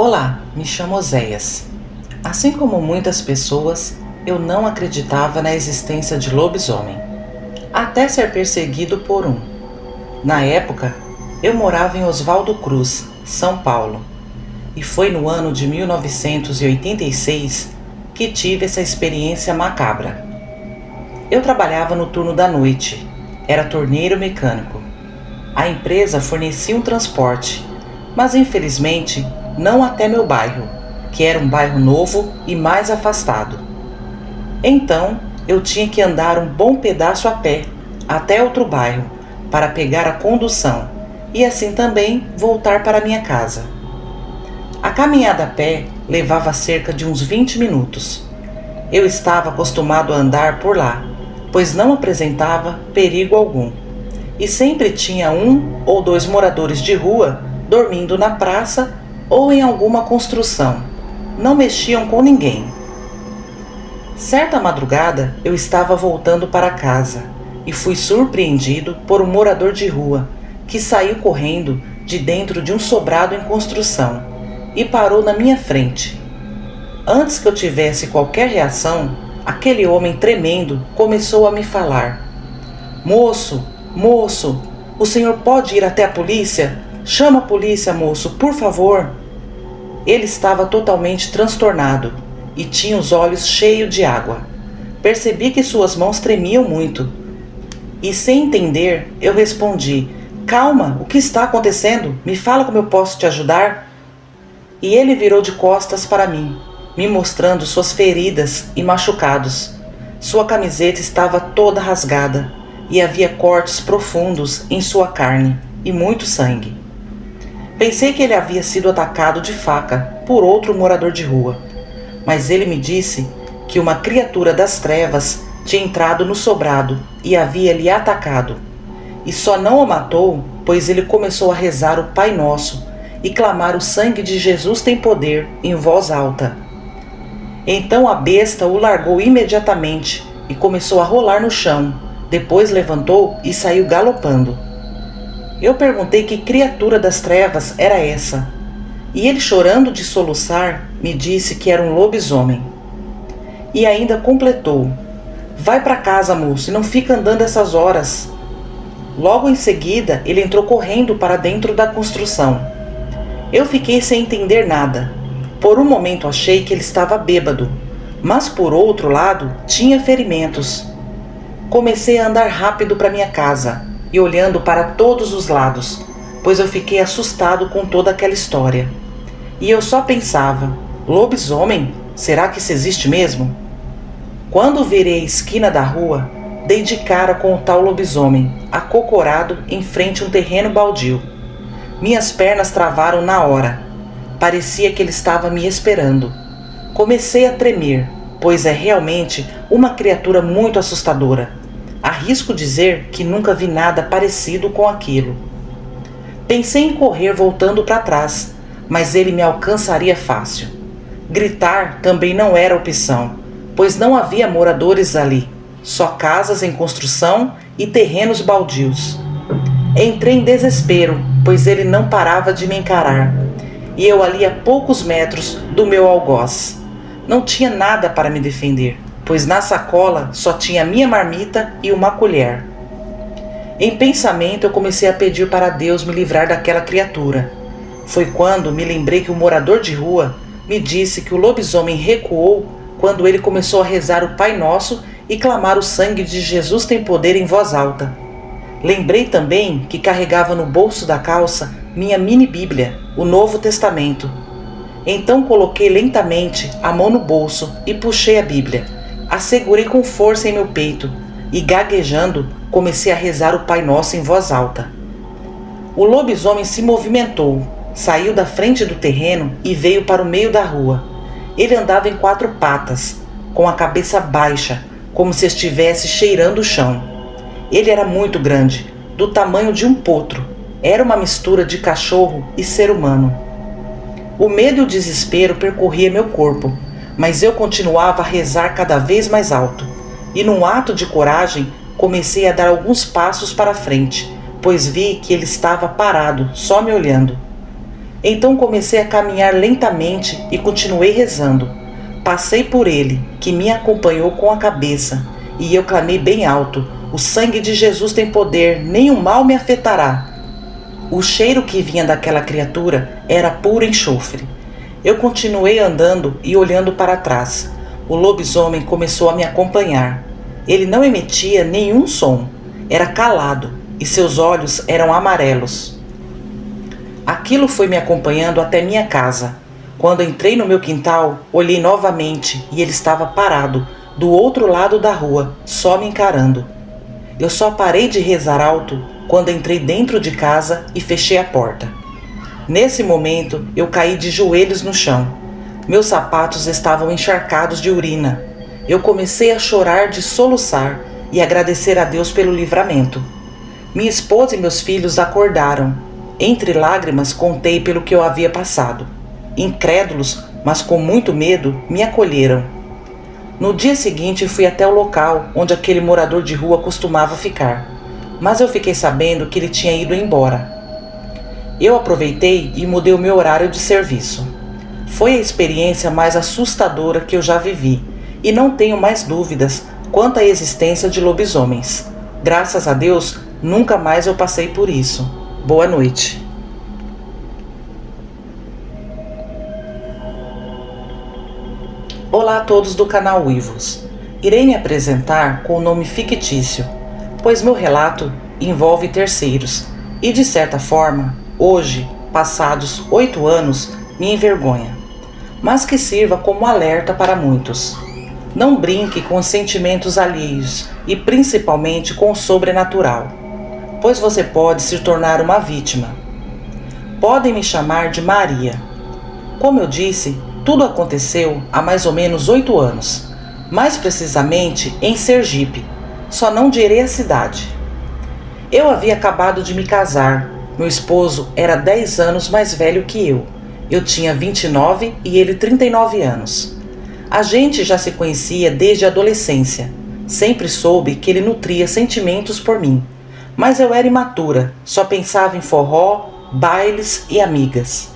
Olá, me chamo Oséias. Assim como muitas pessoas, eu não acreditava na existência de lobisomem, até ser perseguido por um. Na época, eu morava em Oswaldo Cruz, São Paulo, e foi no ano de 1986 que tive essa experiência macabra. Eu trabalhava no turno da noite, era torneiro mecânico. A empresa fornecia um transporte, mas infelizmente não até meu bairro, que era um bairro novo e mais afastado. Então, eu tinha que andar um bom pedaço a pé até outro bairro para pegar a condução e assim também voltar para minha casa. A caminhada a pé levava cerca de uns 20 minutos. Eu estava acostumado a andar por lá, pois não apresentava perigo algum. E sempre tinha um ou dois moradores de rua dormindo na praça ou em alguma construção. Não mexiam com ninguém. Certa madrugada, eu estava voltando para casa e fui surpreendido por um morador de rua que saiu correndo de dentro de um sobrado em construção e parou na minha frente. Antes que eu tivesse qualquer reação, aquele homem tremendo começou a me falar: Moço, o senhor pode ir até a polícia? Chama a polícia, moço, por favor." Ele estava totalmente transtornado e tinha os olhos cheios de água. Percebi que suas mãos tremiam muito. E sem entender, eu respondi: "Calma, o que está acontecendo? Me fala como eu posso te ajudar." E ele virou de costas para mim, me mostrando suas feridas e machucados. Sua camiseta estava toda rasgada e havia cortes profundos em sua carne e muito sangue. Pensei que ele havia sido atacado de faca por outro morador de rua, mas ele me disse que uma criatura das trevas tinha entrado no sobrado e havia lhe atacado. E só não o matou, pois ele começou a rezar o Pai Nosso e clamar: "O sangue de Jesus tem poder", em voz alta. Então a besta o largou imediatamente e começou a rolar no chão. Depois levantou e saiu galopando. Eu perguntei que criatura das trevas era essa, e ele, chorando de soluçar, me disse que era um lobisomem. E ainda completou: "Vai para casa, moço, e não fica andando essas horas." Logo em seguida, ele entrou correndo para dentro da construção. Eu fiquei sem entender nada. Por um momento achei que ele estava bêbado, mas por outro lado, tinha ferimentos. Comecei a andar rápido para minha casa e olhando para todos os lados, pois eu fiquei assustado com toda aquela história. E eu só pensava: lobisomem? Será que isso existe mesmo? Quando virei a esquina da rua, dei de cara com o tal lobisomem, acocorado em frente a um terreno baldio. Minhas pernas travaram na hora. Parecia que ele estava me esperando. Comecei a tremer, pois é realmente uma criatura muito assustadora. Arrisco dizer que nunca vi nada parecido com aquilo. Pensei em correr voltando para trás, mas ele me alcançaria fácil. Gritar também não era opção, pois não havia moradores ali, só casas em construção e terrenos baldios. Entrei em desespero, pois ele não parava de me encarar, e eu ali a poucos metros do meu algoz. Não tinha nada para me defender, pois na sacola só tinha minha marmita e uma colher. Em pensamento eu comecei a pedir para Deus me livrar daquela criatura. Foi quando me lembrei que o morador de rua me disse que o lobisomem recuou quando ele começou a rezar o Pai Nosso e clamar: "O sangue de Jesus tem poder", em voz alta. Lembrei também que carregava no bolso da calça minha mini Bíblia, o Novo Testamento. Então coloquei lentamente a mão no bolso e puxei a Bíblia. A segurei com força em meu peito e, gaguejando, comecei a rezar o Pai Nosso em voz alta. O lobisomem se movimentou, saiu da frente do terreno e veio para o meio da rua. Ele andava em 4 patas, com a cabeça baixa, como se estivesse cheirando o chão. Ele era muito grande, do tamanho de um potro. Era uma mistura de cachorro e ser humano. O medo e o desespero percorria meu corpo, mas eu continuava a rezar cada vez mais alto, e num ato de coragem comecei a dar alguns passos para frente, pois vi que ele estava parado, só me olhando. Então comecei a caminhar lentamente e continuei rezando. Passei por ele, que me acompanhou com a cabeça, e eu clamei bem alto: o sangue de Jesus tem poder, nenhum mal me afetará. O cheiro que vinha daquela criatura era puro enxofre. Eu continuei andando e olhando para trás. O lobisomem começou a me acompanhar. Ele não emitia nenhum som, era calado e seus olhos eram amarelos. Aquilo foi me acompanhando até minha casa. Quando entrei no meu quintal, olhei novamente e ele estava parado, do outro lado da rua, só me encarando. Eu só parei de rezar alto quando entrei dentro de casa e fechei a porta. Nesse momento, eu caí de joelhos no chão. Meus sapatos estavam encharcados de urina. Eu comecei a chorar de soluçar e agradecer a Deus pelo livramento. Minha esposa e meus filhos acordaram. Entre lágrimas, contei pelo que eu havia passado. Incrédulos, mas com muito medo, me acolheram. No dia seguinte, fui até o local onde aquele morador de rua costumava ficar, mas eu fiquei sabendo que ele tinha ido embora. Eu aproveitei e mudei o meu horário de serviço. Foi a experiência mais assustadora que eu já vivi, e não tenho mais dúvidas quanto à existência de lobisomens. Graças a Deus, nunca mais eu passei por isso. Boa noite. Olá a todos do canal Uivos. Irei me apresentar com o nome fictício, pois meu relato envolve terceiros e, de certa forma, hoje, passados 8 anos, me envergonha, mas que sirva como alerta para muitos. Não brinque com os sentimentos alheios e principalmente com o sobrenatural, pois você pode se tornar uma vítima. Podem me chamar de Maria. Como eu disse, tudo aconteceu há mais ou menos 8 anos, mais precisamente em Sergipe, só não direi a cidade. Eu havia acabado de me casar, meu esposo era 10 anos mais velho que eu. Eu tinha 29 e ele 39 anos. A gente já se conhecia desde a adolescência, sempre soube que ele nutria sentimentos por mim, mas eu era imatura, só pensava em forró, bailes e amigas.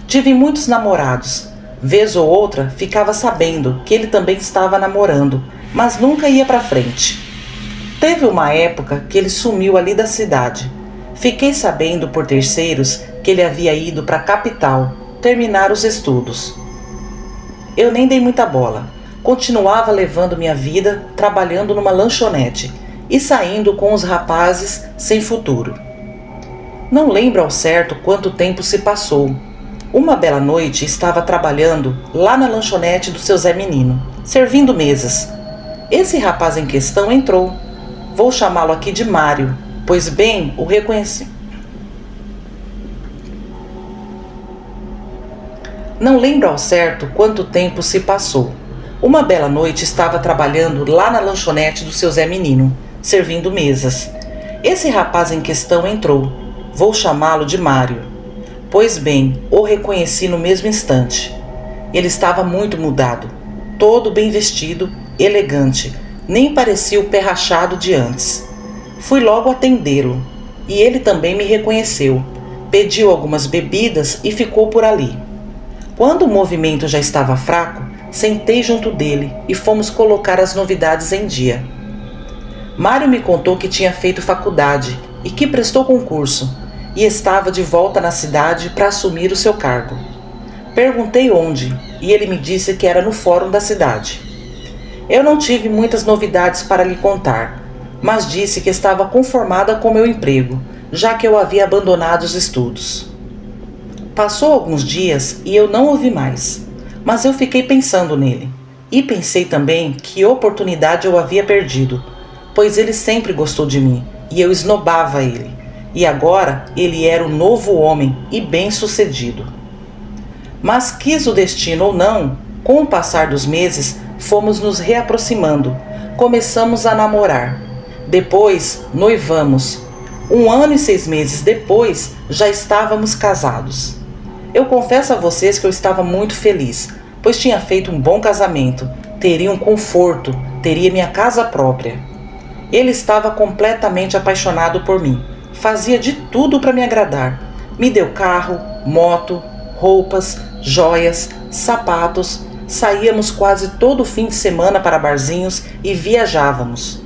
Tive muitos namorados. Vez ou outra, ficava sabendo que ele também estava namorando, mas nunca ia para frente. Teve uma época que ele sumiu ali da cidade. Fiquei sabendo por terceiros que ele havia ido para a capital terminar os estudos. Eu nem dei muita bola. Continuava levando minha vida, trabalhando numa lanchonete e saindo com os rapazes sem futuro. Não lembro ao certo quanto tempo se passou. Uma bela noite estava trabalhando lá na lanchonete do seu Zé Menino, servindo mesas. Esse rapaz em questão entrou. Vou chamá-lo aqui de Mário, pois bem o reconheci. Não lembro ao certo quanto tempo se passou. Uma bela noite estava trabalhando lá na lanchonete do seu Zé Menino, servindo mesas. Esse rapaz em questão entrou. Vou chamá-lo de Mário. Pois bem, o reconheci no mesmo instante. Ele estava muito mudado, todo bem vestido, elegante, nem parecia o pé rachado de antes. Fui logo atendê-lo, e ele também me reconheceu. Pediu algumas bebidas e ficou por ali. Quando o movimento já estava fraco, sentei junto dele e fomos colocar as novidades em dia. Mário me contou que tinha feito faculdade e que prestou concurso, e estava de volta na cidade para assumir o seu cargo. Perguntei onde, e ele me disse que era no fórum da cidade. Eu não tive muitas novidades para lhe contar, mas disse que estava conformada com meu emprego, já que eu havia abandonado os estudos. Passou alguns dias e eu não o vi mais, mas eu fiquei pensando nele, e pensei também que oportunidade eu havia perdido, pois ele sempre gostou de mim, e eu esnobava ele. E agora ele era um novo homem e bem-sucedido. Mas quis o destino ou não, com o passar dos meses, fomos nos reaproximando. Começamos a namorar. Depois, noivamos. 1 ano e 6 meses depois, já estávamos casados. Eu confesso a vocês que eu estava muito feliz, pois tinha feito um bom casamento, teria um conforto, teria minha casa própria. Ele estava completamente apaixonado por mim. Fazia de tudo para me agradar, Me deu carro, moto, roupas, joias, sapatos. Saíamos quase todo fim de semana para barzinhos e viajávamos.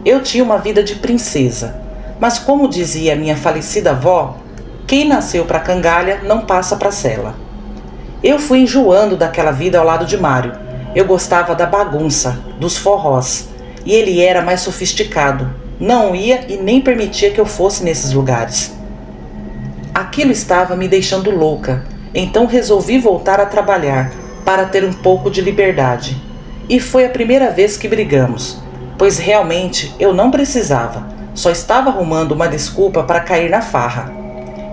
Eu tinha uma vida de princesa, mas como dizia minha falecida avó, quem nasceu para cangalha não passa para cela. Eu fui enjoando daquela vida ao lado de Mário. Eu gostava da bagunça, dos forrós, e ele era mais sofisticado. Não ia e nem permitia que eu fosse nesses lugares. Aquilo estava me deixando louca, então resolvi voltar a trabalhar para ter um pouco de liberdade. E foi a primeira vez que brigamos, pois realmente eu não precisava, só estava arrumando uma desculpa para cair na farra.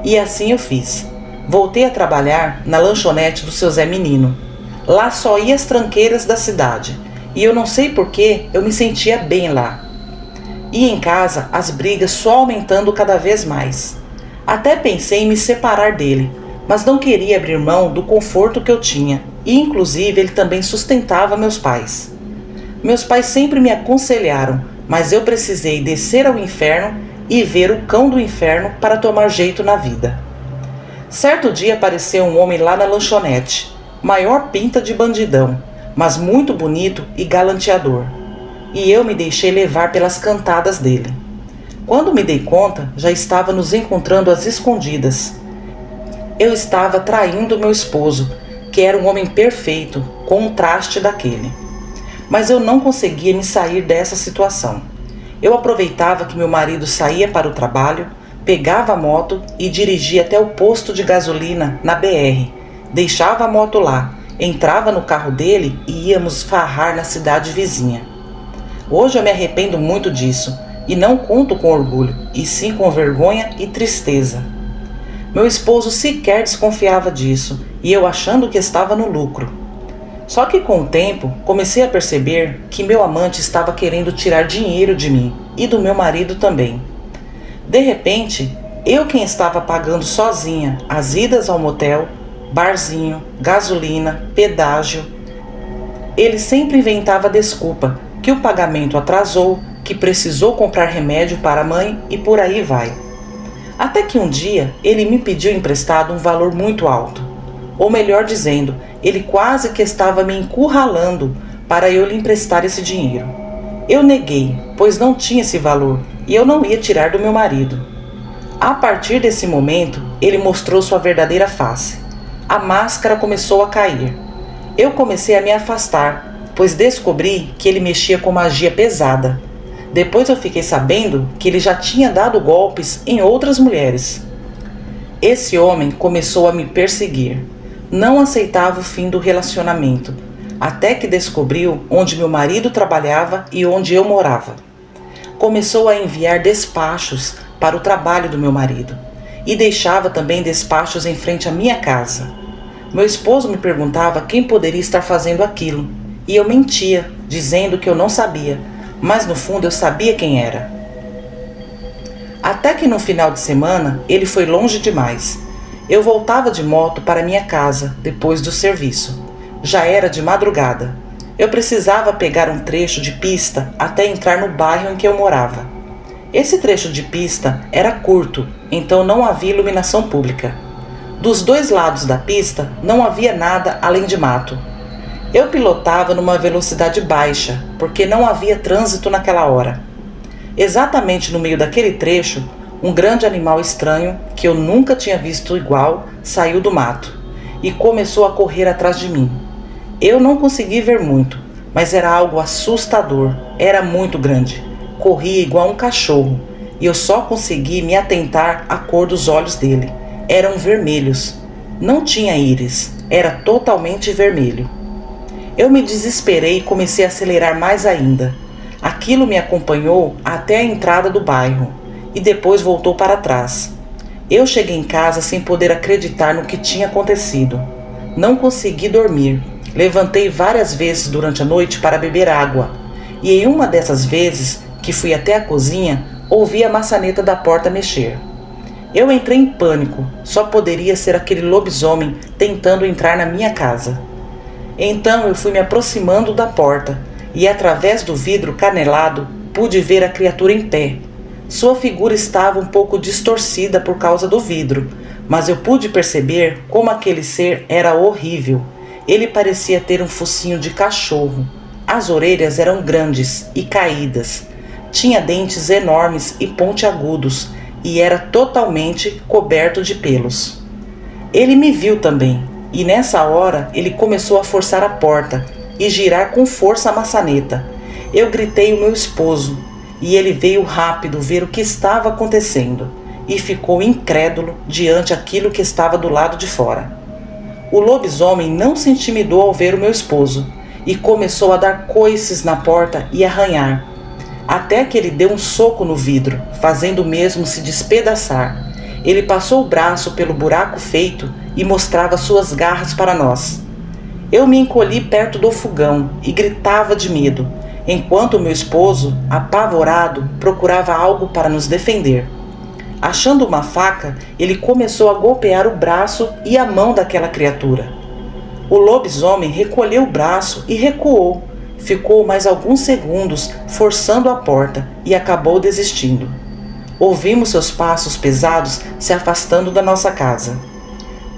E assim eu fiz. Voltei a trabalhar na lanchonete do seu Zé Menino. Lá só ia as tranqueiras da cidade, e eu não sei por que eu me sentia bem lá. E em casa as brigas só aumentando cada vez mais. Até pensei em me separar dele, mas não queria abrir mão do conforto que eu tinha, e inclusive ele também sustentava meus pais. Meus pais sempre me aconselharam, mas eu precisei descer ao inferno e ver o cão do inferno para tomar jeito na vida. Certo dia apareceu um homem lá na lanchonete, maior pinta de bandidão, mas muito bonito e galanteador. E eu me deixei levar pelas cantadas dele. Quando me dei conta, já estava nos encontrando às escondidas. Eu estava traindo meu esposo, que era um homem perfeito, contraste daquele. Mas eu não conseguia me sair dessa situação. Eu aproveitava que meu marido saía para o trabalho, pegava a moto e dirigia até o posto de gasolina na BR, deixava a moto lá, entrava no carro dele e íamos farrar na cidade vizinha. Hoje eu me arrependo muito disso e não conto com orgulho, e sim com vergonha e tristeza. Meu esposo sequer desconfiava disso e eu achando que estava no lucro. Só que com o tempo comecei a perceber que meu amante estava querendo tirar dinheiro de mim e do meu marido também. De repente, eu quem estava pagando sozinha as idas ao motel, barzinho, gasolina, pedágio. Ele sempre inventava desculpa, que o pagamento atrasou, que precisou comprar remédio para a mãe e por aí vai. Até que um dia ele me pediu emprestado um valor muito alto. Ou melhor dizendo, ele quase que estava me encurralando para eu lhe emprestar esse dinheiro. Eu neguei, pois não tinha esse valor e eu não ia tirar do meu marido. A partir desse momento, ele mostrou sua verdadeira face. A máscara começou a cair. Eu comecei a me afastar, pois descobri que ele mexia com magia pesada. Depois eu fiquei sabendo que ele já tinha dado golpes em outras mulheres. Esse homem começou a me perseguir. Não aceitava o fim do relacionamento, até que descobriu onde meu marido trabalhava e onde eu morava. Começou a enviar despachos para o trabalho do meu marido e deixava também despachos em frente à minha casa. Meu esposo me perguntava quem poderia estar fazendo aquilo e eu mentia, dizendo que eu não sabia, mas no fundo eu sabia quem era. Até que no final de semana ele foi longe demais. Eu voltava de moto para minha casa depois do serviço. Já era de madrugada. Eu precisava pegar um trecho de pista até entrar no bairro em que eu morava. Esse trecho de pista era curto, então não havia iluminação pública. Dos dois lados da pista não havia nada além de mato. Eu pilotava numa velocidade baixa, porque não havia trânsito naquela hora. Exatamente no meio daquele trecho, um grande animal estranho, que eu nunca tinha visto igual, saiu do mato e começou a correr atrás de mim. Eu não consegui ver muito, mas era algo assustador, era muito grande. Corria igual um cachorro e eu só consegui me atentar à cor dos olhos dele. Eram vermelhos. Não tinha íris, era totalmente vermelho. Eu me desesperei e comecei a acelerar mais ainda. Aquilo me acompanhou até a entrada do bairro e depois voltou para trás. Eu cheguei em casa sem poder acreditar no que tinha acontecido. Não consegui dormir. Levantei várias vezes durante a noite para beber água. E em uma dessas vezes, que fui até a cozinha, ouvi a maçaneta da porta mexer. Eu entrei em pânico. Só poderia ser aquele lobisomem tentando entrar na minha casa. Então eu fui me aproximando da porta e através do vidro canelado pude ver a criatura em pé. Sua figura estava um pouco distorcida por causa do vidro, mas eu pude perceber como aquele ser era horrível. Ele parecia ter um focinho de cachorro. As orelhas eram grandes e caídas. Tinha dentes enormes e pontiagudos e era totalmente coberto de pelos. Ele me viu também, e nessa hora ele começou a forçar a porta e girar com força a maçaneta. Eu gritei o meu esposo, e ele veio rápido ver o que estava acontecendo, e ficou incrédulo diante aquilo que estava do lado de fora. O lobisomem não se intimidou ao ver o meu esposo, e começou a dar coices na porta e arranhar, até que ele deu um soco no vidro, fazendo o mesmo se despedaçar. Ele passou o braço pelo buraco feito e mostrava suas garras para nós. Eu me encolhi perto do fogão e gritava de medo, enquanto meu esposo, apavorado, procurava algo para nos defender. Achando uma faca, ele começou a golpear o braço e a mão daquela criatura. O lobisomem recolheu o braço e recuou. Ficou mais alguns segundos forçando a porta e acabou desistindo. Ouvimos seus passos pesados se afastando da nossa casa.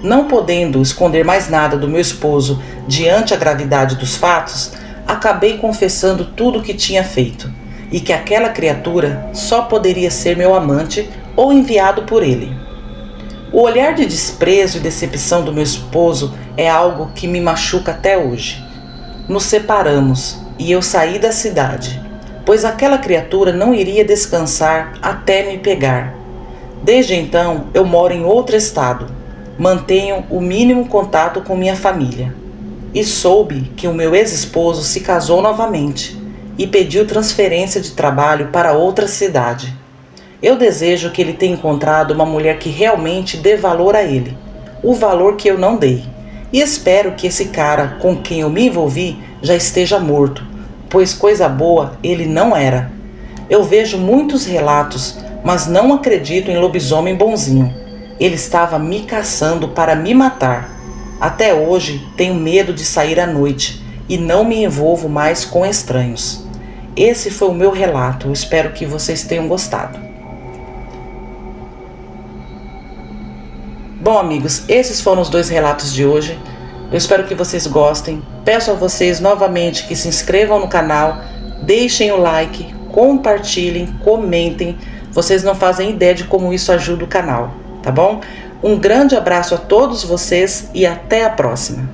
Não podendo esconder mais nada do meu esposo diante a gravidade dos fatos, acabei confessando tudo o que tinha feito, e que aquela criatura só poderia ser meu amante ou enviado por ele. O olhar de desprezo e decepção do meu esposo é algo que me machuca até hoje. Nos separamos e eu saí da cidade, pois aquela criatura não iria descansar até me pegar. Desde então eu moro em outro estado, mantenho o mínimo contato com minha família. E soube que o meu ex-esposo se casou novamente e pediu transferência de trabalho para outra cidade. Eu desejo que ele tenha encontrado uma mulher que realmente dê valor a ele, o valor que eu não dei. E espero que esse cara com quem eu me envolvi já esteja morto, pois coisa boa ele não era. Eu vejo muitos relatos, mas não acredito em lobisomem bonzinho. Ele estava me caçando para me matar. Até hoje tenho medo de sair à noite e não me envolvo mais com estranhos. Esse foi o meu relato, eu espero que vocês tenham gostado. Bom, amigos, esses foram os 2 relatos de hoje. Eu espero que vocês gostem. Peço a vocês novamente que se inscrevam no canal, deixem o like, compartilhem, comentem. Vocês não fazem ideia de como isso ajuda o canal, tá bom? Um grande abraço a todos vocês e até a próxima.